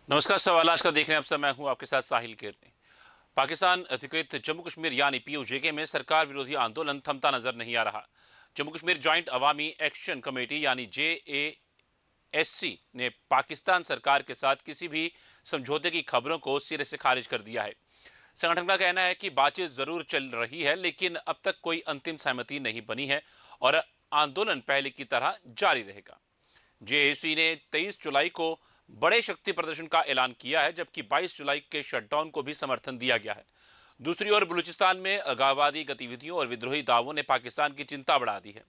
नमस्कार। सवाल आज का देख रहे हैं आप सब। मैं हूं आपके साथ साहिल केरनी। पाकिस्तान अधिकृत जम्मू कश्मीर यानी पीओजे में सरकार विरोधी आंदोलन थमता नजर नहीं आ रहा। जम्मू कश्मीर जॉइंट अवामी एक्शन कमेटी यानी JASC ने पाकिस्तान सरकार के साथ किसी भी समझौते की खबरों को सिरे से खारिज कर दिया है। संगठन का कहना है कि बातचीत जरूर चल रही है, लेकिन अब तक कोई अंतिम सहमति नहीं बनी है और आंदोलन पहले की तरह जारी रहेगा। JAC ने 23 जुलाई को बड़े शक्ति प्रदर्शन का ऐलान किया है, जबकि 22 जुलाई के शटडाउन को भी समर्थन दिया गया है। दूसरी ओर बलूचिस्तान में अलगाववादी गतिविधियों और विद्रोही दावों ने पाकिस्तान की चिंता बढ़ा दी है।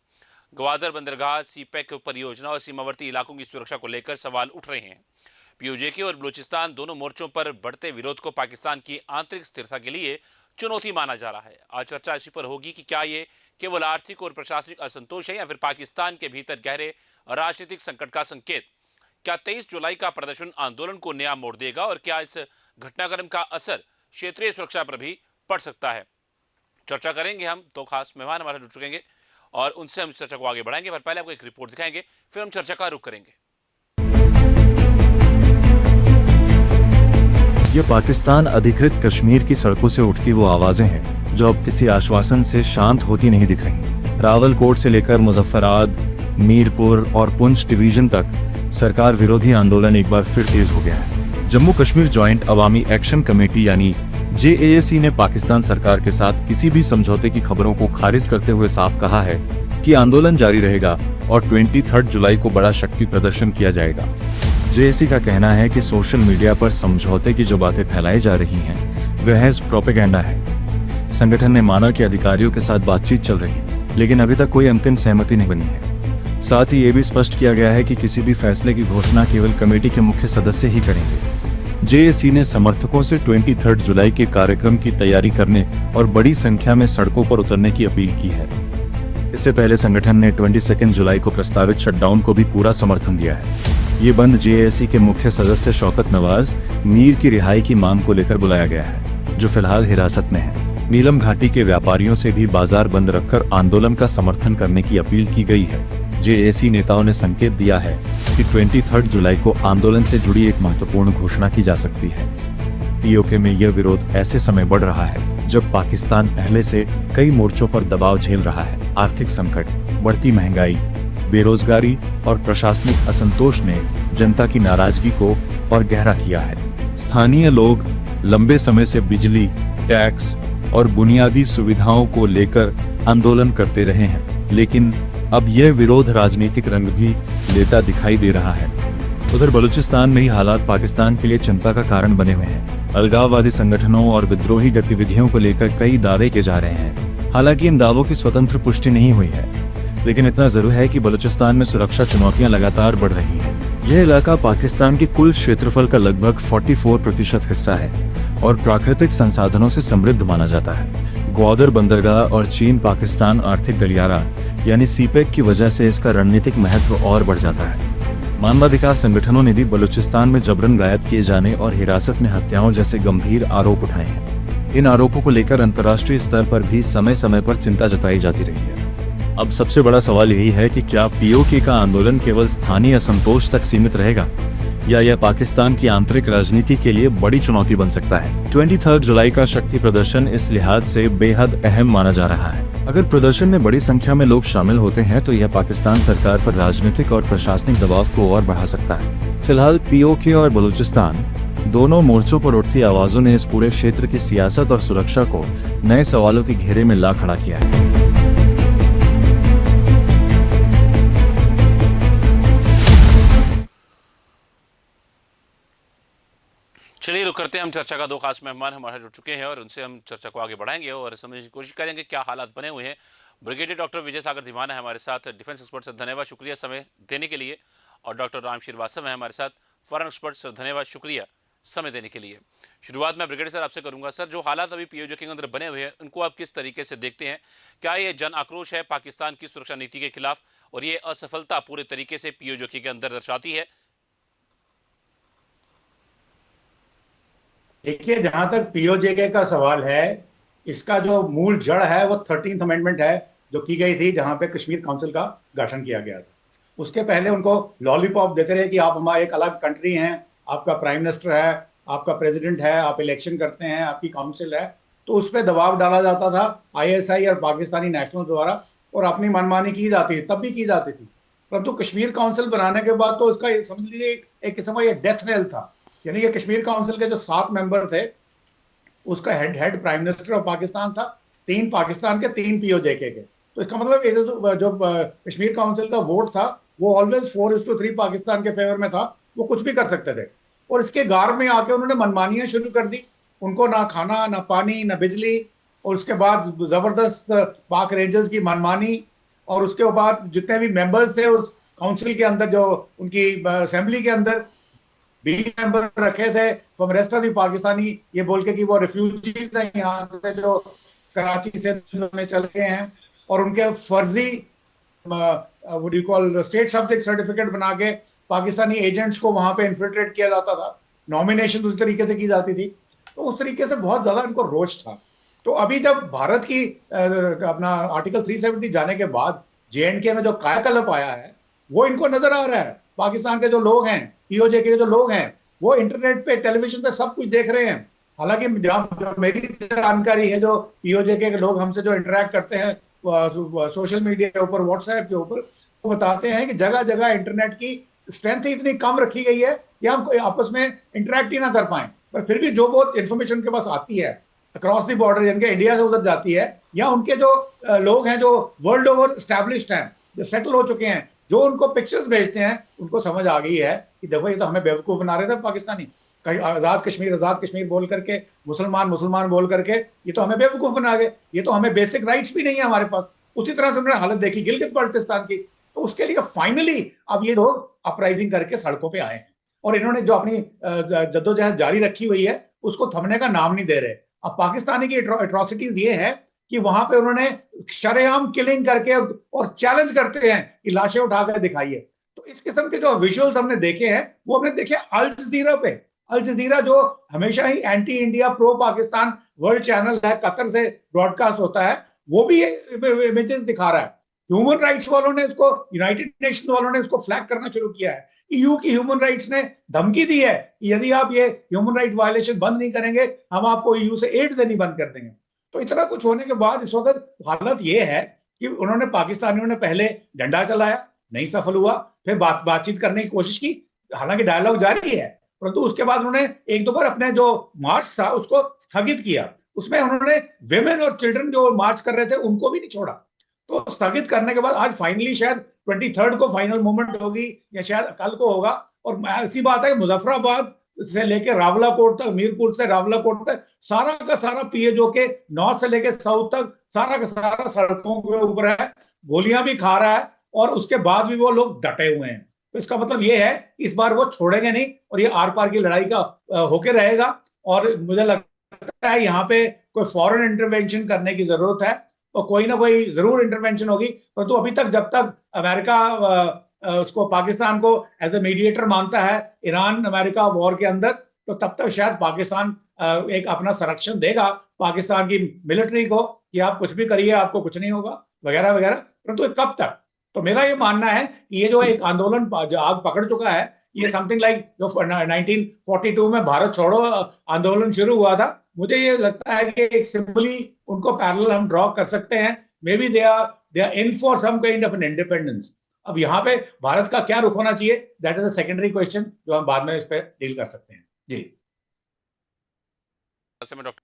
ग्वादर बंदरगाह, सीपैक परियोजना और सीमावर्ती इलाकों की सुरक्षा को लेकर सवाल उठ रहे हैं। पीओजे और बलूचिस्तान दोनों मोर्चों पर बढ़ते विरोध को पाकिस्तान की आंतरिक स्थिरता के लिए चुनौती माना जा रहा है। आज चर्चा इसी पर होगी कि क्या ये केवल आर्थिक और प्रशासनिक असंतोष है या फिर पाकिस्तान के भीतर गहरे राजनीतिक संकट का संकेत। क्या 23 जुलाई का प्रदर्शन आंदोलन को नया मोड़ देगा और क्या इस घटनाक्रम का असर क्षेत्रीय सुरक्षा पर भी पड़ सकता है? चर्चा करेंगे हम। दो खास मेहमान हमारे जुड़ चुकेंगे और उनसे हम चर्चा को आगे बढ़ाएंगे, पर पहले आपको एक रिपोर्ट दिखाएंगे, फिर हम चर्चा का रुख करेंगे। ये पाकिस्तान अधिकृत कश्मीर की सड़कों से उठती वो आवाजें हैं जो अब किसी आश्वासन से शांत होती नहीं दिख रही। रावलकोट से लेकर मुजफ्फराबाद, मीरपुर और पुंछ डिवीजन तक सरकार विरोधी आंदोलन एक बार फिर तेज हो गया है। जम्मू कश्मीर जॉइंट अवामी एक्शन कमेटी यानी JAC ने पाकिस्तान सरकार के साथ किसी भी समझौते की खबरों को खारिज करते हुए साफ कहा है कि आंदोलन जारी रहेगा और 23 जुलाई को बड़ा शक्ति प्रदर्शन किया जाएगा। JAC का कहना है कि सोशल मीडिया पर समझौते की जो बातें फैलाई जा रही हैं, वह प्रोपेगेंडा है। संगठन ने माना कि अधिकारियों के साथ बातचीत चल रही है, लेकिन अभी तक कोई अंतिम सहमति नहीं बनी है। साथ ही ये भी स्पष्ट किया गया है कि किसी भी फैसले की घोषणा केवल कमेटी के मुख्य सदस्य ही करेंगे। JAC ने समर्थकों से 23 जुलाई के कार्यक्रम की तैयारी करने और बड़ी संख्या में सड़कों पर उतरने की अपील की है। इससे पहले संगठन ने 22 जुलाई को प्रस्तावित शटडाउन को भी पूरा समर्थन दिया है। ये बंद JAC के मुख्य सदस्य शौकत नवाज मीर की रिहाई की मांग को लेकर बुलाया गया है, जो फिलहाल हिरासत में है। नीलम घाटी के व्यापारियों से भी बाजार बंद रखकर आंदोलन का समर्थन करने की अपील की गई है। JAC नेताओं ने संकेत दिया है कि 23 जुलाई को आंदोलन से जुड़ी एक महत्वपूर्ण घोषणा की जा सकती है। POK में यह विरोध ऐसे समय बढ़ रहा है जब पाकिस्तान पहले से कई मोर्चों पर दबाव झेल रहा है। आर्थिक संकट, बढ़ती महंगाई, बेरोजगारी और प्रशासनिक असंतोष ने जनता की नाराजगी को और गहरा किया है। स्थानीय लोग लंबे समय से बिजली, टैक्स और बुनियादी सुविधाओं को लेकर आंदोलन करते रहे हैं, लेकिन अब यह विरोध राजनीतिक रंग भी लेता दिखाई दे रहा है। उधर बलूचिस्तान में ही हालात पाकिस्तान के लिए चिंता का कारण बने हुए हैं। अलगाववादी संगठनों और विद्रोही गतिविधियों को लेकर कई दावे किए जा रहे हैं। हालांकि इन दावों की स्वतंत्र पुष्टि नहीं हुई है, लेकिन इतना जरूर है कि बलूचिस्तान में सुरक्षा चुनौतियां लगातार बढ़ रही हैं। यह इलाका पाकिस्तान के कुल क्षेत्रफल का लगभग 44% हिस्सा है और प्राकृतिक संसाधनों से समृद्ध माना जाता है। ग्वादर बंदरगाह और चीन पाकिस्तान आर्थिक गलियारा यानी सीपैक की वजह से इसका रणनीतिक महत्व और बढ़ जाता है। मानवाधिकार संगठनों ने भी बलूचिस्तान में जबरन गायब किए जाने और हिरासत में हत्याओं जैसे गंभीर आरोप उठाए हैं। इन आरोपों को लेकर अंतर्राष्ट्रीय स्तर पर भी समय समय पर चिंता जताई जाती रही है। अब सबसे बड़ा सवाल यही है कि क्या POK का आंदोलन केवल स्थानीय असंतोष तक सीमित रहेगा या यह पाकिस्तान की आंतरिक राजनीति के लिए बड़ी चुनौती बन सकता है। 23 जुलाई का शक्ति प्रदर्शन इस लिहाज से बेहद अहम माना जा रहा है। अगर प्रदर्शन में बड़ी संख्या में लोग शामिल होते हैं तो यह पाकिस्तान सरकार पर राजनीतिक और प्रशासनिक दबाव को और बढ़ा सकता है। फिलहाल POK और बलूचिस्तान दोनों मोर्चों पर उठती आवाजों ने इस पूरे क्षेत्र की सियासत और सुरक्षा को नए सवालों के घेरे में ला खड़ा किया है। चलिए रुक करते हैं हम चर्चा का। दो खास मेहमान हमारे जुड़ चुके हैं और उनसे हम चर्चा को आगे बढ़ाएंगे और समझने की कोशिश करेंगे क्या हालात बने हुए हैं। ब्रिगेडियर डॉक्टर विजय सागर धीमान है हमारे साथ, डिफेंस एक्सपर्ट सर, धन्यवाद, शुक्रिया समय देने के लिए। और डॉक्टर राम श्रीवास्तव है हमारे साथ, फॉरेन एक्सपर्ट सर, धन्यवाद, शुक्रिया समय देने के लिए। शुरुआत में ब्रिगेडियर सर आपसे करूंगा। सर, जो हालात अभी POJ के अंदर बने हुए हैं उनको आप किस तरीके से देखते हैं? क्या ये जन आक्रोश है पाकिस्तान की सुरक्षा नीति के खिलाफ और ये असफलता पूरे तरीके से POJ के अंदर दर्शाती है? देखिए, जहां तक POJ का सवाल है, इसका जो मूल जड़ है वो 13th अमेंडमेंट है जो की गई थी, जहां पे कश्मीर काउंसिल का गठन किया गया था। उसके पहले उनको लॉलीपॉप देते रहे कि आप हमारे एक अलग कंट्री हैं, आपका प्राइम मिनिस्टर है, आपका प्रेसिडेंट है, आप इलेक्शन करते हैं, आपकी काउंसिल है, तो उस पर दबाव डाला जाता था आईएसआई और पाकिस्तानी नेशनल द्वारा, और अपनी मनमानी की जाती थी, तब भी की जाती थी। परंतु कश्मीर काउंसिल बनाने के बाद तो इसका समझ लीजिए एक किस्म का ये डेथ नेल था। यानी कि कश्मीर काउंसिल के जो 7 मेंबर थे, उसका head prime minister of Pakistan था, 3 पाकिस्तान के, 3 पीओजेके के। तो इसका मतलब ये जो कश्मीर काउंसिल का वोट था वो ऑलवेज 4:3 पाकिस्तान के फेवर में था, वो कुछ भी कर सकते थे। और इसके गार में आके उन्होंने मनमानियां शुरू कर दी, उनको ना खाना, ना पानी, ना बिजली, और उसके बाद जबरदस्त पाक रेंजर्स की मनमानी, और उसके बाद जितने भी मेंबर्स थे उस काउंसिल के अंदर, जो उनकी असेंबली के अंदर 20 मेंबर रखे थे from rest of the Pakistani, ये बोल के कि वो रिफ्यूजीज हैं यहाँ से जो कराची से में चल गए हैं, और उनके फर्जी what do you call state subject certificate बना के पाकिस्तानी एजेंट्स को वहां पे इन्फिल्ट्रेट किया जाता था, नॉमिनेशन उस तरीके से की जाती थी। तो उस तरीके से बहुत ज्यादा इनको रोष था। तो अभी जब भारत की अपना आर्टिकल 370 जाने के बाद जेएंडके में जो कायाकल्प आया है, वो इनको नजर आ रहा है। पाकिस्तान के जो लोग हैं, पीओजे के जो लोग हैं, वो इंटरनेट पे, टेलीविजन पे सब कुछ देख रहे हैं। हालांकि जो मेरी जानकारी है, जो पीओजे के लोग हमसे जो इंटरेक्ट करते हैं सोशल मीडिया के ऊपर, व्हाट्सएप के ऊपर, वो बताते हैं कि जगह जगह इंटरनेट की स्ट्रेंथ इतनी कम रखी गई है कि हम आपस में इंटरेक्ट ही ना कर पाए। पर फिर भी जो बहुत इंफॉर्मेशन के पास आती है अक्रॉस द बॉर्डर, यानी कि इंडिया से उधर जाती है, या उनके जो लोग हैं जो वर्ल्ड ओवर स्टैब्लिश्ड हैं, जो सेटल हो चुके हैं, जो उनको पिक्चर्स भेजते हैं, उनको समझ आ गई है कि देखो ये तो हमें बेवकूफ बना रहे थे पाकिस्तानी, कहीं आजाद कश्मीर बोल करके, मुसलमान मुसलमान बोल करके, ये तो हमें बेवकूफ बना गए, ये तो हमें बेसिक राइट्स भी नहीं है हमारे पास। उसी तरह से उन्होंने हालत देखी गिलगित बाल्टिस्तान की। तो उसके लिए फाइनली अब ये लोग अपराइजिंग करके सड़कों पे आए हैं, और इन्होंने जो अपनी जद्दोजहद जारी रखी हुई है उसको थमने का नाम नहीं दे रहे। अब पाकिस्तानी की एट्रोसिटीज ये है कि वहां पे उन्होंने शरेआम किलिंग करके और चैलेंज करते हैं कि लाशें उठाकर दिखाइए। तो इस किस्म के जो विजुअल्स हमने देखे हैं, वो हमने देखे अल जजीरा पे। अल जजीरा जो हमेशा ही anti India pro Pakistan world channel है, कतर से ब्रॉडकास्ट होता है, वो भी ये इमेजेस दिखा रहा है। ह्यूमन राइट्स वालों ने इसको, यूनाइटेड नेशन वालों ने इसको फ्लैग करना शुरू किया है। ईयू की ह्यूमन राइट्स ने धमकी दी है कि यदि आप ये ह्यूमन राइट वायलेशन बंद नहीं करेंगे, हम आपको ईयू से एड देनी बंद कर देंगे। तो इतना कुछ होने के बाद इस वक्त हालत ये है कि उन्होंने, पाकिस्तानियों ने पहले डंडा चलाया, नहीं सफल हुआ, फिर बातचीत करने की कोशिश की, हालांकि डायलॉग जारी है, परंतु उसके बाद उन्होंने एक दो बार अपने जो मार्च था उसको स्थगित किया। उसमें उन्होंने विमेन और चिल्ड्रन जो मार्च कर रहे थे उनको भी नहीं छोड़ा। तो स्थगित करने के बाद आज फाइनली शायद 23 को फाइनल मूवमेंट होगी, या शायद कल को होगा। और ऐसी बात है कि मुजफ्फराबाद से लेकर रावलाकोट तक, मीरपुर से रावलाकोट तक, सारा का सारा पीएचओ के नॉर्थ से लेकर साउथ तक सारा का सारा सड़कों के ऊपर है, गोलियां भी खा रहा है, और उसके बाद भी वो लोग डटे हुए हैं। तो इसका मतलब ये है इस बार वो छोड़ेंगे नहीं, और ये आर पार की लड़ाई का होके रहेगा। और मुझे लगता है यहाँ पे कोई फॉरेन इंटरवेंशन करने की जरूरत है, और कोई ना कोई जरूर इंटरवेंशन होगी। परंतु अभी तक जब तक अमेरिका उसको, पाकिस्तान को एज ए मीडिएटर मानता है ईरान अमेरिका वॉर के अंदर, तो तब तक शायद पाकिस्तान एक अपना संरक्षण देगा पाकिस्तान की मिलिट्री को कि आप कुछ भी करिए, आपको कुछ नहीं होगा, वगैरह वगैरह। परंतु कब तक? तो मेरा ये मानना है कि ये जो एक आंदोलन जो आग पकड़ चुका है, ये समथिंग लाइक जो 1942 में भारत छोड़ो आंदोलन शुरू हुआ था, मुझे ये लगता है कि एक सिंपली उनको पैरेलल हम ड्रॉ कर सकते हैं। Maybe they are in for some kind of an independence. अब यहाँ पे भारत का क्या रुख होना चाहिए, that is a secondary question जो हम बाद में इस पे डील कर सकते हैं। जी, डॉक्टर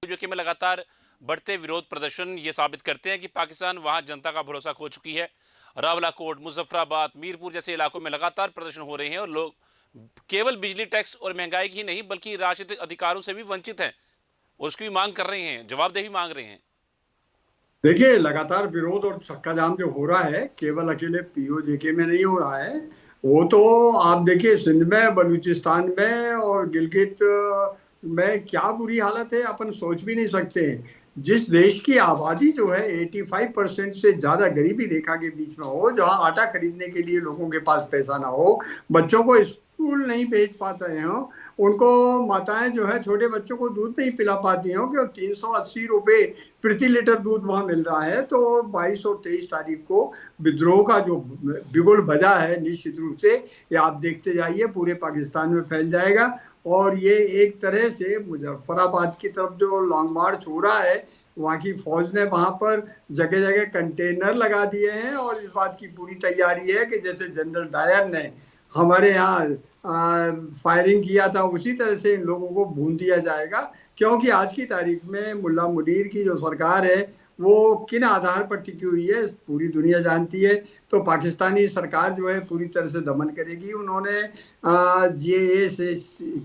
जो कि में लगातार बढ़ते विरोध प्रदर्शन ये साबित करते हैं कि पाकिस्तान वहां जनता का भरोसा खो चुकी है। रावलाकोट, मुजफ्फराबाद, मीरपुर जैसे इलाकों में लगातार प्रदर्शन हो रहे हैं, और लोग केवल बिजली टैक्स और महंगाई की ही नहीं बल्कि राजनीतिक अधिकारों से भी वंचित हैं, और उसकी भी मांग कर रहे हैं, जवाबदेही मांग रहे हैं। देखिए, लगातार विरोध और चक्का जाम जो हो रहा है, केवल अकेले पीओजेके में नहीं हो रहा है। वो तो आप देखिए सिंध में, बलूचिस्तान में और गिलगित में क्या बुरी हालत है, अपन सोच भी नहीं सकते हैं। जिस देश की आबादी जो है 85% से ज्यादा गरीबी रेखा के बीच में हो, जहां आटा खरीदने के लिए लोगों के पास पैसा ना हो, बच्चों को स्कूल नहीं भेज पाते हैं, उनको माताएं जो है छोटे बच्चों को दूध नहीं पिला पाती हैं कि 380 रुपए प्रति लीटर दूध वहां मिल रहा है। तो 22 और 23 तारीख को विद्रोह का जो बिगुल बजा है, निश्चित रूप से ये आप देखते जाइए पूरे पाकिस्तान में फैल जाएगा। और ये एक तरह से मुजफ्फराबाद की तरफ जो लॉन्ग मार्च हो रहा है, वहाँ की फौज ने वहां पर जगह जगह कंटेनर लगा दिए हैं और इस बात की पूरी तैयारी है कि जैसे जनरल डायर ने हमारे यहाँ फायरिंग किया था, उसी तरह से इन लोगों को भून दिया जाएगा। क्योंकि आज की तारीख में मुल्ला मुनीर की जो सरकार है वो किन आधार पर टिकी हुई है पूरी दुनिया जानती है। तो पाकिस्तानी सरकार जो है पूरी तरह से दमन करेगी। उन्होंने JAS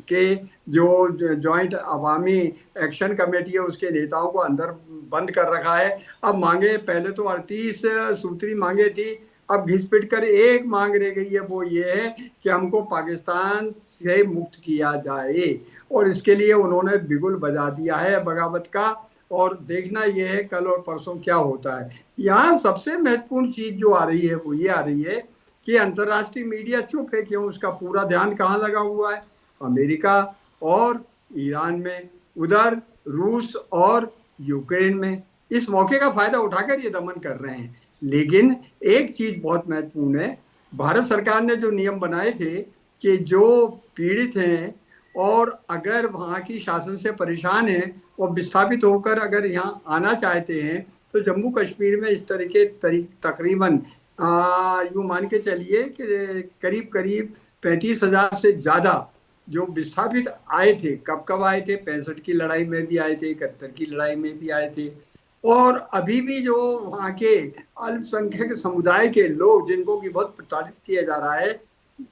के जो जॉइंट अवामी एक्शन कमेटी है उसके नेताओं को अंदर बंद कर रखा है। अब मांगे पहले तो 38 सूत्री मांगे थी, अब घिस पिट कर एक मांग रह गई है, वो ये है कि हमको पाकिस्तान से मुक्त किया जाए। और इसके लिए उन्होंने बिगुल बजा दिया है बगावत का। और देखना यह है कल और परसों क्या होता है। यहाँ सबसे महत्वपूर्ण चीज जो आ रही है वो ये आ रही है कि अंतर्राष्ट्रीय मीडिया चुप है। क्यों? उसका पूरा ध्यान कहाँ लगा हुआ है? अमेरिका और ईरान में, उधर रूस और यूक्रेन में। इस मौके का फायदा उठाकर ये दमन कर रहे हैं। लेकिन एक चीज बहुत महत्वपूर्ण है, भारत सरकार ने जो नियम बनाए थे कि जो पीड़ित हैं और अगर वहाँ की शासन से परेशान हैं और विस्थापित होकर अगर यहाँ आना चाहते हैं, तो जम्मू कश्मीर में इस तरीके तकरीबन यूँ मान के चलिए कि करीब करीब 35,000 से ज़्यादा जो विस्थापित आए थे। कब कब आए थे? 65 की लड़ाई में भी आए थे, 71 की लड़ाई में भी आए थे। और अभी भी जो वहाँ के अल्पसंख्यक समुदाय के लोग जिनको कि बहुत प्रताड़ित किया जा रहा है,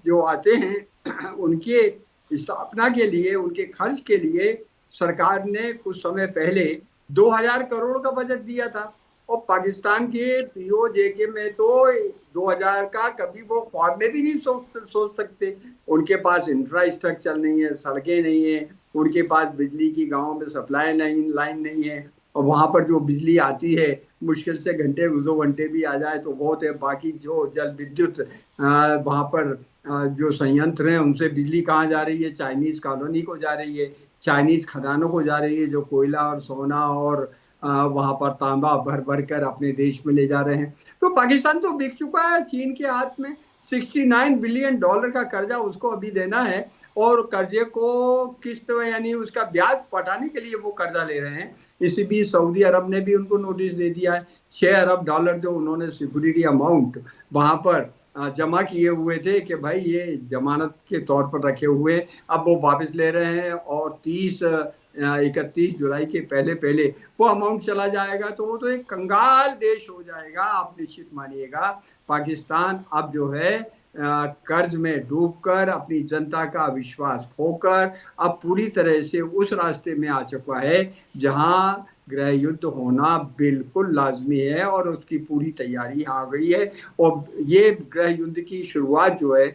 जो आते हैं उनके स्थापना के लिए, उनके खर्च के लिए सरकार ने कुछ समय पहले 2000 करोड़ का बजट दिया था। और पाकिस्तान के POJK में तो 2000 का कभी वो ख्वाब में भी नहीं सोच सकते। उनके पास इंफ्रास्ट्रक्चर नहीं है, सड़कें नहीं है, उनके पास बिजली की गाँव में सप्लाई लाइन नहीं है। और वहाँ पर जो बिजली आती है मुश्किल से घंटे 2 घंटे भी आ जाए तो बहुत है। बाकी जो जल विद्युत वहाँ पर जो संयंत्र हैं उनसे बिजली कहाँ जा रही है? चाइनीज कॉलोनी को जा रही है, चाइनीज खदानों को जा रही है, जो कोयला और सोना और वहाँ पर तांबा भर भर कर अपने देश में ले जा रहे हैं। तो पाकिस्तान तो बिक चुका है चीन के हाथ में। $69 बिलियन का कर्जा उसको अभी देना है और कर्जे को किस्त यानी उसका ब्याज पटाने के लिए वो कर्जा ले रहे हैं। इसी बीच सऊदी अरब ने भी उनको नोटिस दे दिया है। $6 अरब जो उन्होंने सिक्योरिटी अमाउंट वहां पर जमा किए हुए थे कि भाई ये जमानत के तौर पर रखे हुए, अब वो वापस ले रहे हैं। और 31 जुलाई के पहले वो अमाउंट चला जाएगा। तो वो तो एक कंगाल देश हो जाएगा, आप निश्चित मानिएगा। पाकिस्तान अब जो है कर्ज में डूबकर अपनी जनता का विश्वास खोकर अब पूरी तरह से उस रास्ते में आ चुका है जहां गृह युद्ध होना बिल्कुल लाजमी है और उसकी पूरी तैयारी आ गई है। और ये गृह युद्ध की शुरुआत जो है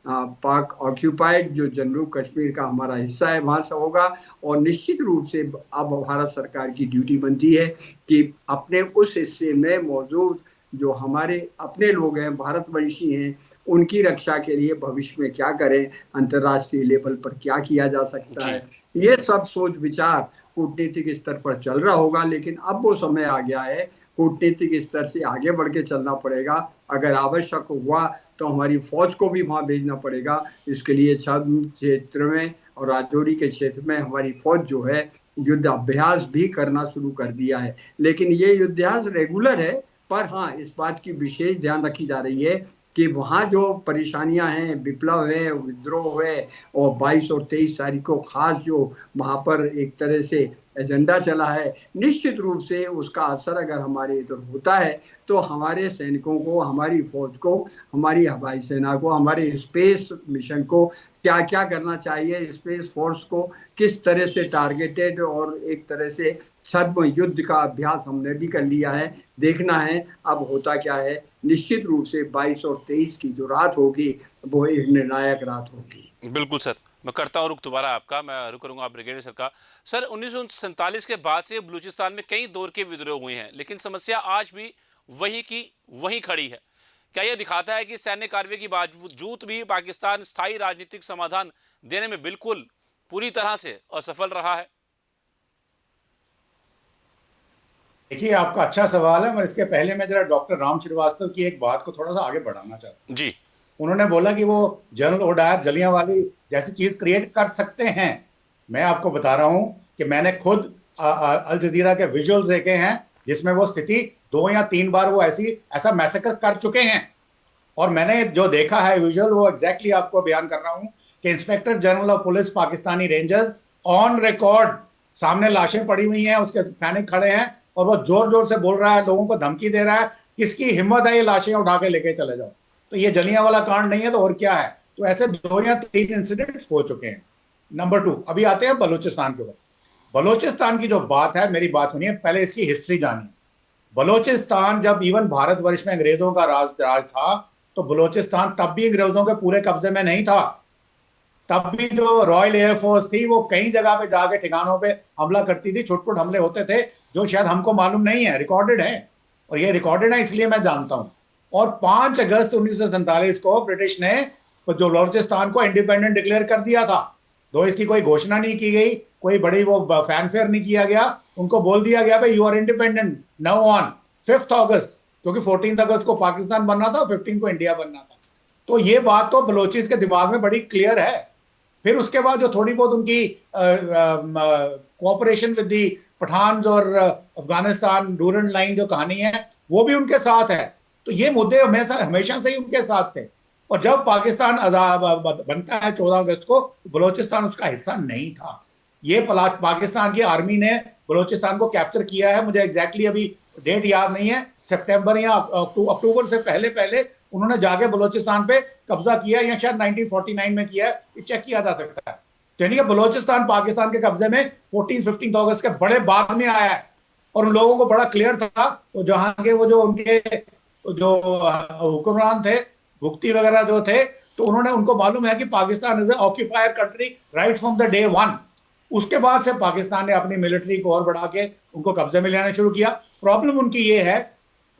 पाक ऑक्यूपाइड जो जम्मू कश्मीर का हमारा हिस्सा है वहां से होगा। और निश्चित रूप से अब भारत सरकार की ड्यूटी बनती है कि अपने उस हिस्से में मौजूद जो हमारे अपने लोग हैं, भारतवंशी हैं, उनकी रक्षा के लिए भविष्य में क्या करें, अंतर्राष्ट्रीय लेवल पर क्या किया जा सकता है, ये सब सोच विचार कूटनीतिक स्तर पर चल रहा होगा। लेकिन अब वो समय आ गया है, कूटनीतिक स्तर से आगे बढ़ के चलना पड़ेगा। अगर आवश्यक हुआ तो हमारी फौज को भी वहाँ भेजना पड़ेगा। इसके लिए छद्म क्षेत्र में और राजौरी के क्षेत्र में हमारी फौज जो है युद्ध अभ्यास भी करना शुरू कर दिया है। लेकिन ये युद्धाभ्यास रेगुलर है, पर हाँ इस बात की विशेष ध्यान रखी जा रही है कि वहाँ जो परेशानियां हैं, विप्लव है, विद्रोह है, और 22 और 23 तारीख को खास जो वहाँ पर एक तरह से एजेंडा चला है, निश्चित रूप से उसका असर अगर हमारे इधर होता है तो हमारे सैनिकों को, हमारी फौज को, हमारी हवाई सेना को, हमारे स्पेस मिशन को क्या क्या करना चाहिए, स्पेस फोर्स को किस तरह से टारगेटेड और एक तरह से छद्म युद्ध का अभ्यास हमने भी कर लिया है। देखना है अब होता क्या है। निश्चित रूप से 22 और 23 की जो रात होगी वो एक निर्णायक रात होगी। बिल्कुल सर, मैं करता हूँ रुक दोबारा आपका, मैं रुक करूँगा ब्रिगेडियर सर का। सर 1947 के बाद से बलूचिस्तान में कई दौर के विद्रोह हुए हैं, लेकिन समस्या आज भी वही की वही खड़ी है। क्या यह दिखाता है कि सैन्य कार्रवाई के बावजूद भी पाकिस्तान स्थायी राजनीतिक समाधान देने में बिल्कुल पूरी तरह से असफल रहा है? देखिए, आपका अच्छा सवाल है, मगर इसके पहले मैं जरा डॉक्टर राम श्रीवास्तव की एक बात को थोड़ा सा आगे बढ़ाना चाहता हूँ। जी। उन्होंने बोला कि वो जनरल ओडायर जलियांवाला जैसी चीज क्रिएट कर सकते हैं। मैं आपको बता रहा हूं कि मैंने खुद अल जजीरा के विजुअल्स देखे हैं जिसमें वो स्थिति 2 या 3 बार वो ऐसा मैसेकर कर चुके हैं। और मैंने जो देखा है विजुअल, वो एग्जैक्टली आपको बयान कर रहा हूं कि inspector general of police Pakistani rangers on record, सामने लाशें पड़ी हुई हैं, उसके सैनिक खड़े हैं और वो जोर जोर से बोल रहा है, लोगों को धमकी दे रहा है, किसकी हिम्मत है ये लाशें उठा के लेके चले जाओ। तो ये जलियांवाला कांड नहीं है तो और क्या है? तो ऐसे 2 या 3 इंसिडेंट्स हो चुके हैं। नंबर 2, अभी आते हैं बलूचिस्तान के ऊपर। बलूचिस्तान की जो बात है, मेरी बात सुनिए, पहले इसकी हिस्ट्री जानिए। बलूचिस्तान जब इवन भारतवर्ष में अंग्रेजों का राज था, तो बलूचिस्तान तब भी अंग्रेजों के पूरे कब्जे में नहीं था। तब भी जो रॉयल एयरफोर्स थी वो कई जगह पे जाके ठिकानों पे हमला करती थी, छुटपुट हमले होते थे जो शायद हमको मालूम नहीं है, रिकॉर्डेड है। और ये रिकॉर्डेड है इसलिए मैं जानता हूं। और 5 अगस्त 1947 को ब्रिटिश ने जो बलूचिस्तान को इंडिपेंडेंट डिक्लेयर कर दिया था। दो इसकी कोई घोषणा नहीं की गई, कोई बड़ी वो फैनफेयर नहीं किया गया, उनको बोल दिया गया भाई you are independent now on 5 August, क्योंकि 14 अगस्त को पाकिस्तान बनना था, 15 को इंडिया बनना था। तो ये बात तो बलोचिस के दिमाग में बड़ी क्लियर है। फिर उसके बाद जो थोड़ी बहुत उनकी कोऑपरेशन विद दी पठान्स और अफगानिस्तान डूरन लाइन जो कहानी है वो भी उनके साथ है। तो ये मुद्दे हमेशा से ही उनके साथ थे। और जब पाकिस्तान बनता है 14 अगस्त को, बलोचिस्तान उसका हिस्सा नहीं था। ये पाकिस्तान की आर्मी ने बलोचिस्तान को कैप्चर किया है, मुझे एग्जैक्टली अभी डेट याद नहीं है, सितंबर या अक्टूबर से पहले पहले उन्होंने जाके बलोचिस्तान पे कब्जा किया, या शायद 1949 में किया है, चेक किया जा सकता है। तो यानी कि बलोचिस्तान पाकिस्तान के कब्जे में 14-15 अगस्त के बड़े बाद में आया है। और उन लोगों को बड़ा क्लियर था, तो जहां के वो जो उनके जो हुक्मरान थे, भुक्ती वगैरह जो थे, तो उन्होंने उनको मालूम है कि Pakistan is occupier country right from the day 1। उसके बाद से पाकिस्तान ने अपनी मिलिट्री को और बढ़ा के उनको कब्जे में लेना शुरू किया। प्रॉब्लम उनकी ये है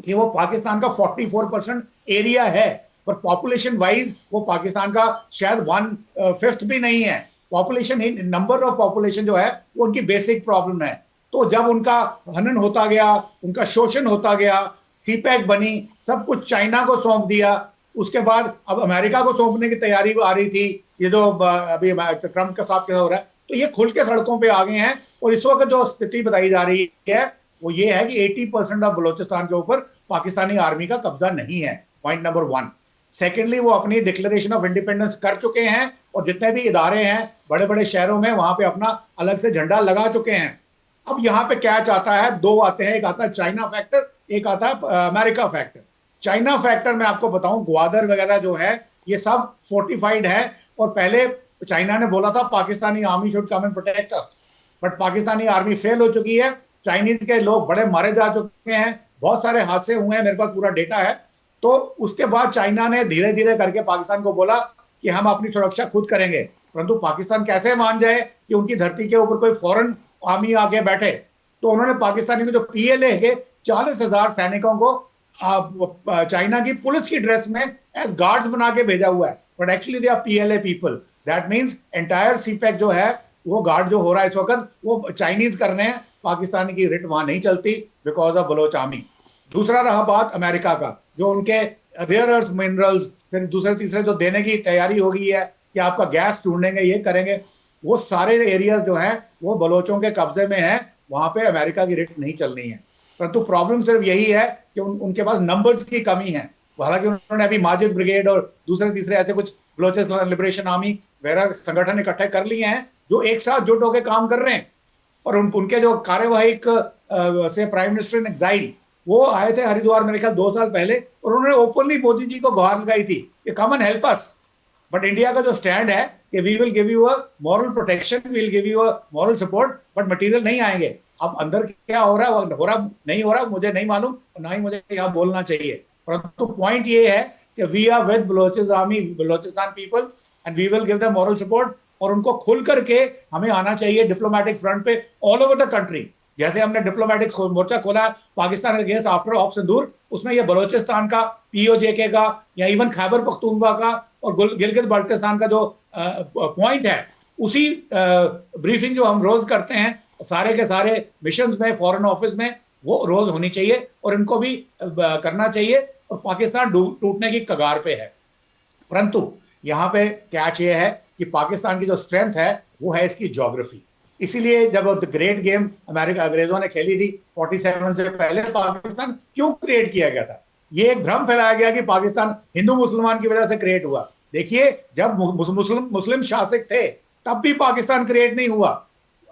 कि वो पाकिस्तान का 44% एरिया है, पर पॉपुलेशन वाइज वो पाकिस्तान का शायद 1/5 भी नहीं है। Population he, number of population जो है वो उनकी बेसिक प्रॉब्लम है। तो जब उनका हनन होता गया, उनका शोषण होता गया, सीपैक बनी, सब कुछ चाइना को सौंप दिया, उसके बाद अब अमेरिका को सौंपने की तैयारी आ रही थी, ये जो अभी ट्रंप के साथ हो रहा है, तो ये खुल के सड़कों पे आ गए हैं। और इस वक्त जो स्थिति बताई जा रही है वो ये है कि 80% ऑफ बलोचिस्तान के ऊपर पाकिस्तानी आर्मी का कब्जा नहीं है, पॉइंट नंबर 1। सेकेंडली, वो अपनी डिक्लेरेशन ऑफ इंडिपेंडेंस कर चुके हैं और जितने भी इदारे हैं बड़े बड़े शहरों में वहां पे अपना अलग से झंडा लगा चुके हैं। अब यहाँ पे क्या चाहता है, 2 आते हैं, एक आता है चाइना फैक्टर, एक आता है अमेरिका फैक्टर। चाइना फैक्टर मैं आपको बताऊं, ग्वादर वगैरह जो है ये सब फोर्टिफाइड है। और पहले चाइना ने बोला था Pakistani army should come and protect us, but Pakistani army fail हो चुकी है। चाइनीज के लोग बड़े मारे जा चुके हैं, बहुत सारे हादसे हुए हैं, मेरे पास पूरा डेटा है। तो उसके बाद चाइना ने धीरे धीरे करके पाकिस्तान को बोला कि हम अपनी सुरक्षा खुद करेंगे, परंतु पाकिस्तान कैसे मान जाए कि उनकी धरती के ऊपर कोई फॉरेन आर्मी आके बैठे। तो उन्होंने पाकिस्तानी को जो PLA के 40,000 सैनिकों को चाइना की पुलिस की ड्रेस में एज गार्ड्स बना के भेजा हुआ है, but actually they are PLA people. That means entire CPEC जो है वो गार्ड जो हो रहा है इस वक्त वो चाइनीज कर रहे हैं, पाकिस्तानी की रिट वहां नहीं चलती बिकॉज ऑफ बलोच आर्मी। दूसरा रहा बात अमेरिका का, जो उनके रेयर अर्थ मिनरल्स फिर दूसरे तीसरे जो देने की तैयारी हो गई है कि आपका गैस ढूंढेंगे, ये करेंगे, वो सारे एरिया जो हैं वो बलोचों के कब्जे में है, वहां पे अमेरिका की रिट नहीं चलनी है। परंतु प्रॉब्लम सिर्फ यही है कि उनके पास नंबर्स की कमी है। हालांकि उन्होंने अभी माजिद ब्रिगेड और दूसरे तीसरे ऐसे कुछ बलोचिस्तान लिबरेशन आर्मी वगैरह संगठन इकट्ठे कर लिए हैं जो एक साथ जुट होकर काम कर रहे हैं। और उनके जो कार्यवाहक से प्राइम मिनिस्टर इन एग्जाइल वो आए थे हरिद्वार मेरे ख्याल 2 साल पहले, और उन्होंने ओपनली मोदी जी को गुहार लगाई थी कि come and help us. But India का जो स्टैंड है कि we will give you a moral protection, we will give you a moral support, but material नहीं आएंगे। अब अंदर क्या हो रहा है नहीं हो रहा मुझे नहीं मालूम, ना ही मुझे यहाँ बोलना चाहिए। परंतु पॉइंट ये है कि we are with Balochistan people and we will give them moral support. और उनको खुल करके हमें आना चाहिए डिप्लोमेटिक फ्रंट पे ऑल ओवर द कंट्री। जैसे हमने डिप्लोमेटिक मोर्चा खोला पाकिस्तान के अगेंस्ट आफ्टर ऑप सिंदूर, उसमें ये बलोचिस्तान का, पीओजेके का, या इवन खैबर पख्तूनख्वा का और गिलगित बाल्टिस्तान का जो पॉइंट है, उसी ब्रीफिंग जो हम रोज करते हैं सारे के सारे मिशन में, फॉरेन ऑफिस में, वो रोज होनी चाहिए और इनको भी करना चाहिए। और पाकिस्तान टूटने की कगार पे है, परंतु यहाँ पे कैच ये है कि पाकिस्तान की जो स्ट्रेंथ है वो है इसकी ज्योग्राफी। इसीलिए जब द ग्रेट गेम अमेरिका अंग्रेजों ने खेली थी 47 से पहले, पाकिस्तान क्यों क्रिएट किया गया था? ये एक भ्रम फैलाया गया कि पाकिस्तान हिंदू मुसलमान की वजह से क्रिएट हुआ। देखिए, जब मुस्लिम शासक थे तब भी पाकिस्तान क्रिएट नहीं हुआ।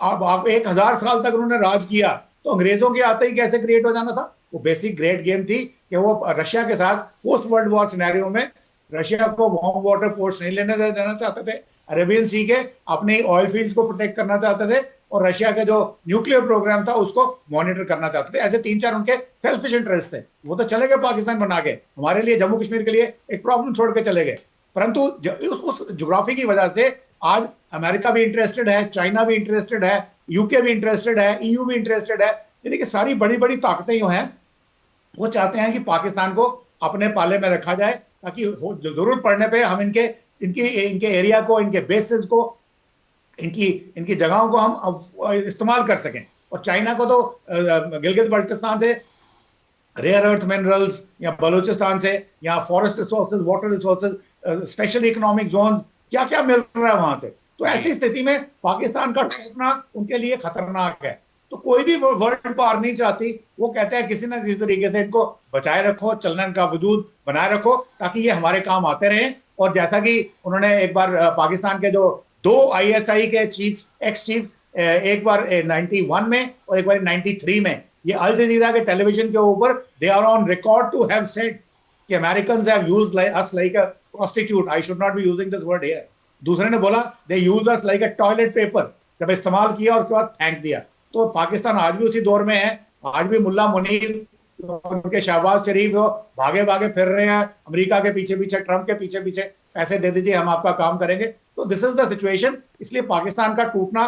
आप 1000 साल तक उन्होंने राज किया, तो अंग्रेजों के आते ही कैसे क्रिएट हो जाना था? वो बेसिक ग्रेट गेम थी कि वो रशिया के साथ पोस्ट वर्ल्ड वॉर सिनेरियो में रशिया को वार्म वाटर पोर्ट्स नहीं लेने देना चाहते थे, अरेबियन सी के अपने ऑयल फील्ड्स को प्रोटेक्ट करना चाहते थे, और रशिया का जो न्यूक्लियर प्रोग्राम था उसको मॉनिटर करना चाहते थे। ऐसे 3-4 उनके सेल्फिश इंटरेस्ट थे। वो तो चले गए पाकिस्तान बना के, हमारे लिए जम्मू कश्मीर के लिए एक प्रॉब्लम छोड़ के चले गए। परंतु उस ज्योग्राफी की वजह से आज अमेरिका भी इंटरेस्टेड है, चाइना भी इंटरेस्टेड है, यूके भी इंटरेस्टेड है, ईयू भी इंटरेस्टेड है। यानी कि सारी बड़ी बड़ी ताकतें जो हैं वो चाहते हैं कि पाकिस्तान को अपने पाले में रखा जाए, ताकि जरूरत पड़ने पे हम इनके एरिया को, इनके बेसिस को, इनकी जगहों को हम इस्तेमाल कर सकें। और चाइना को तो गिलगित बाल्टिस्तान से रेयर अर्थ मिनरल्स, या बलूचिस्तान से या forest resources, water resources, special economic zone, क्या क्या मिल रहा है वहां से। तो ऐसी स्थिति में पाकिस्तान का टूटना उनके लिए खतरनाक है। तो कोई भी वर्ल्ड पावर नहीं चाहती, वो कहते हैं किसी ना किसी तरीके से इनको बचाए रखो, चलन का वजूद बनाए रखो, ताकि ये हमारे काम आते रहें। और जैसा कि उन्होंने एक बार पाकिस्तान के जो 2 ISI के चीफ, एक्स चीफ, एक बार 91 में और एक बार 93 में, ये अल जजीरा के टेलीविजन के ऊपर they are on record to have said कि Americans have used us like a prostitute. I should not be using this word here. दूसरे ने बोला they use us like a toilet paper, जब इस्तेमाल किया और उसके बाद फेंक दिया। तो पाकिस्तान आज भी उसी दौर में है। आज भी मुल्ला मुनीर, उनके शहबाज शरीफ भागे भागे फिर रहे हैं अमेरिका के पीछे पीछे, ट्रंप के पीछे पीछे, पैसे दे दीजिए हम आपका काम करेंगे। तो दिस इज द सिचुएशन। इसलिए पाकिस्तान का टूटना,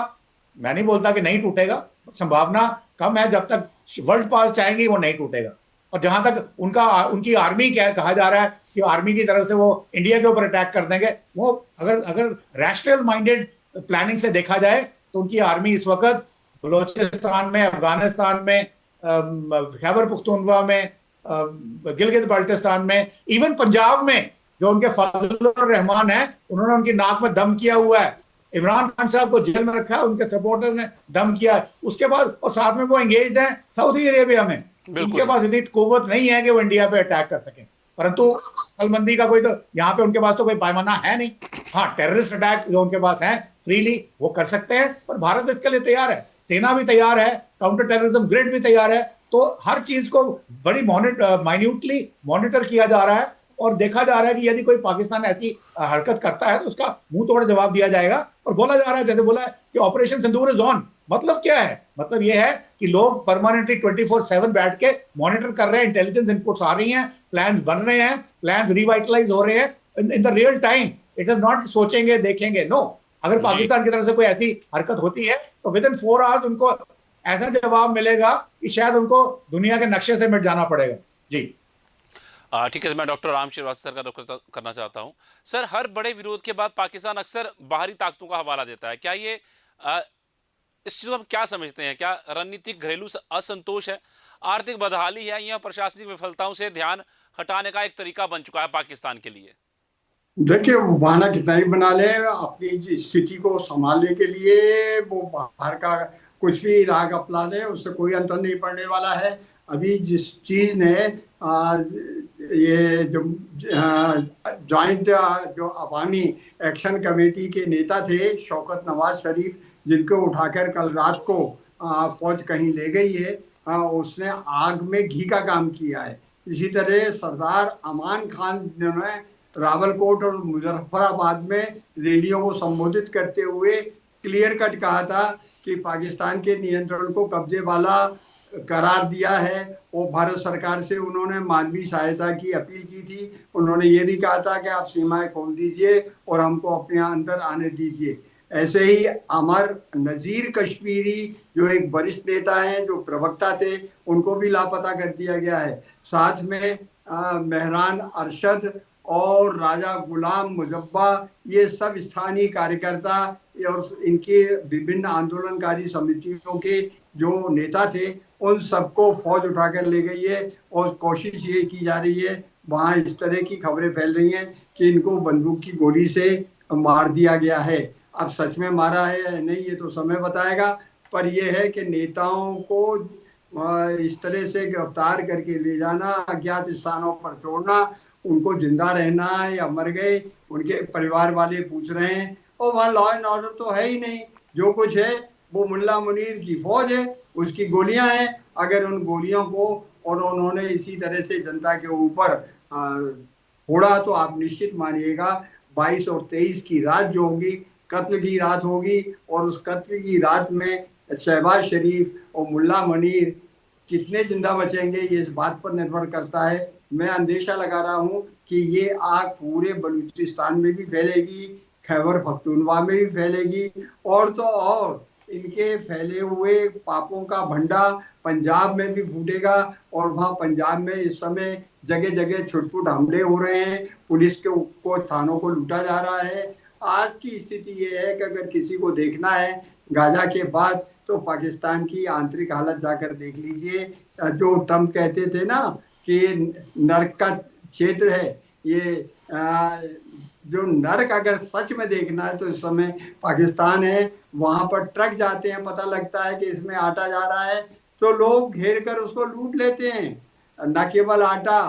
मैं नहीं बोलता कि नहीं टूटेगा, संभावना कम है। जब तक वर्ल्ड पावर चाहेंगी वो नहीं टूटेगा। और जहां तक उनकी आर्मी क्या कहा जा रहा है कि आर्मी की तरफ से वो इंडिया के ऊपर अटैक कर देंगे, वो अगर रैशनल माइंडेड प्लानिंग से देखा जाए तो उनकी आर्मी इस वक्त बलोचिस्तान में, अफगानिस्तान में, खैबर पख्तूनख्वा में, गिलगित बाल्टिस्तान में, इवन पंजाब में जो उनके फजलुर रहमान है, उन्होंने उनकी नाक में दम किया हुआ है। इमरान खान साहब को जेल में रखा है, उनके सपोर्टर्स ने दम किया है। उसके बाद और साथ में वो एंगेज्ड हैं साउदी अरेबिया में। उनके पास इतनी कुव्वत नहीं है कि वो इंडिया पे अटैक कर सकें। परंतु अकलमंदी का कोई तो यहाँ पे उनके पास तो कोई पैमाना है नहीं। हाँ, टेररिस्ट अटैक जो उनके पास है फ्रीली वो कर सकते हैं, पर भारत इसके लिए तैयार है, सेना भी तैयार है, काउंटर टेररिज्म ग्रिड भी तैयार है। तो हर चीज को बड़ी माइन्यूटली मॉनिटर किया जा रहा है और देखा जा रहा है कि यदि कोई पाकिस्तान ऐसी हरकत करता है तो उसका मुंह तोड़ जवाब दिया जाएगा। और बोला जा रहा है, जैसे बोला है कि ऑपरेशन सिंदूर इज ऑन। मतलब क्या है? मतलब ये है कि लोग परमानेंटली 24/7 बैठ के मॉनिटर कर रहे हैं, इंटेलिजेंस इनपुट्स आ रही हैं, प्लान्स बन रहे हैं, प्लान्स रिवाइटलाइज हो रहे हैं in the real time. It is not सोचेंगे देखेंगे, नो। अगर पाकिस्तान की तरफ से कोई ऐसी हरकत होती है तो विद इन 4 आवर्स उनको ऐसा जवाब मिलेगा कि शायद उनको दुनिया के नक्शे से मिट जाना पड़ेगा। जी ठीक है, मैं डॉक्टर राम श्रीवास्तव सर का रुख करना चाहता हूं। सर, हर बड़े विरोध के बाद पाकिस्तान अक्सर बाहरी ताकतों का हवाला देता है। क्या ये इस चीज को हम क्या समझते हैं? क्या रणनीतिक घरेलू असंतोष है, आर्थिक बदहाली है, या प्रशासनिक विफलताओं से ध्यान हटाने का एक तरीका बन चुका है पाकिस्तान के लिए? देखिए, वो बहाना कितना ही बना ले, अपनी स्थिति को संभालने के लिए वो बाहर का कुछ भी राग अपना ले, उससे कोई अंतर नहीं पड़ने वाला है। अभी जिस चीज ने ये जो जॉइंट जो अवामी एक्शन कमेटी के नेता थे शौकत नवाज शरीफ, जिनको उठाकर कल रात को फौज कहीं ले गई है, उसने आग में घी का काम किया है। इसी तरह सरदार अमान खान ने रावलकोट और मुजफ्फराबाद में रैलियों को संबोधित करते हुए क्लियर कट कहा था कि पाकिस्तान के नियंत्रण को कब्जे वाला करार दिया है। और भारत सरकार से उन्होंने मानवीय सहायता की अपील की थी। उन्होंने ये भी कहा था कि आप सीमाएं खोल दीजिए और हमको अपने अंदर आने दीजिए। ऐसे ही अमर नजीर कश्मीरी जो एक वरिष्ठ नेता हैं, जो प्रवक्ता थे, उनको भी लापता कर दिया गया है। साथ में मेहरान अरशद और राजा गुलाम मुजफ्फा, ये सब स्थानीय कार्यकर्ता और इनके विभिन्न आंदोलनकारी समितियों के जो नेता थे, उन सबको फौज उठाकर ले गई है। और कोशिश ये की जा रही है, वहां इस तरह की खबरें फैल रही हैं कि इनको बंदूक की गोली से मार दिया गया है। अब सच में मारा है या नहीं ये तो समय बताएगा, पर यह है कि नेताओं को इस तरह से गिरफ्तार करके ले जाना, अज्ञात स्थानों पर छोड़ना, उनको जिंदा रहना है या मर गए उनके परिवार वाले पूछ रहे हैं। और वहाँ लॉ एंड ऑर्डर तो है ही नहीं, जो कुछ है वो मुल्ला मुनीर की फौज है, उसकी गोलियां हैं। अगर उन गोलियों को और उन्होंने इसी तरह से जनता के ऊपर फोड़ा तो आप निश्चित मानिएगा 22 और 23 की रात जो होगी, कत्ल की रात होगी। और उस कत्ल की रात में शहबाज शरीफ और मुल्ला मुनीर कितने जिंदा बचेंगे ये इस बात पर निर्भर करता है। मैं अंदेशा लगा रहा हूँ कि ये आग पूरे बलूचिस्तान में भी फैलेगी, खैबर पख्तूनख्वा में भी फैलेगी, और तो और इनके फैले हुए पापों का भंडा पंजाब में भी फूटेगा। और वहाँ पंजाब में इस समय जगह जगह छुटपुट हमले हो रहे हैं, पुलिस को थानों को लूटा जा रहा है। आज की स्थिति ये है कि अगर किसी को देखना है गाजा के बाद, तो पाकिस्तान की आंतरिक हालत जाकर देख लीजिए। जो ट्रम्प कहते थे ना कि नर्क का क्षेत्र है ये, जो नर्क अगर सच में देखना है तो इस समय पाकिस्तान है। वहां पर ट्रक जाते हैं, पता लगता है कि इसमें आटा जा रहा है तो लोग घेर कर उसको लूट लेते हैं। न केवल आटा,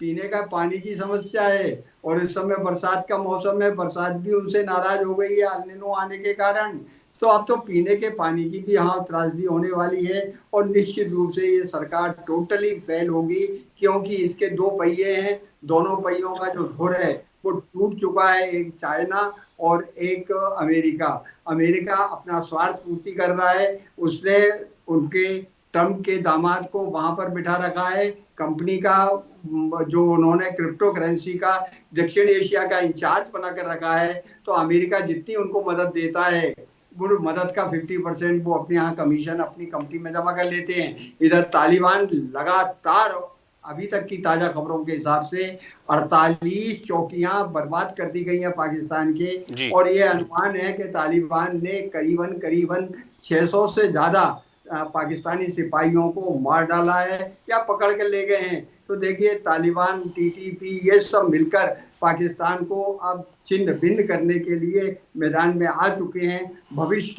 पीने का पानी की समस्या है। और इस समय बरसात का मौसम है, बरसात भी उनसे नाराज हो गई है एल नीनो आने के कारण। तो अब तो पीने के पानी की भी यहाँ त्रासदी होने वाली है। और निश्चित रूप से ये सरकार टोटली फेल होगी, क्योंकि इसके दो पहिए हैं, दोनों पहियों का जो धुर है वो टूट चुका है। एक चाइना और एक अमेरिका। अमेरिका अपना स्वार्थ पूर्ति कर रहा है, उसने उनके ट्रम्प के दामाद को वहां पर बिठा रखा है, कंपनी का जो उन्होंने क्रिप्टो करेंसी का दक्षिण एशिया का इंचार्ज बना कर रखा है। तो अमेरिका जितनी उनको मदद देता है, वो मदद का 50% वो अपने यहाँ कमीशन अपनी कंपनी में जमा कर लेते हैं। इधर तालिबान लगातार, अभी तक की ताजा खबरों के हिसाब से 48 चौकियां बर्बाद कर दी गई हैं पाकिस्तान के। और ये अनुमान है कि तालिबान ने करीबन 600 से ज्यादा पाकिस्तानी सिपाहियों को मार डाला है या पकड़ कर ले गए हैं। तो देखिए, तालिबान, टीटीपी, ये सब मिलकर पाकिस्तान को अब छिन्न भिन्न करने के लिए मैदान में आ चुके हैं। भविष्य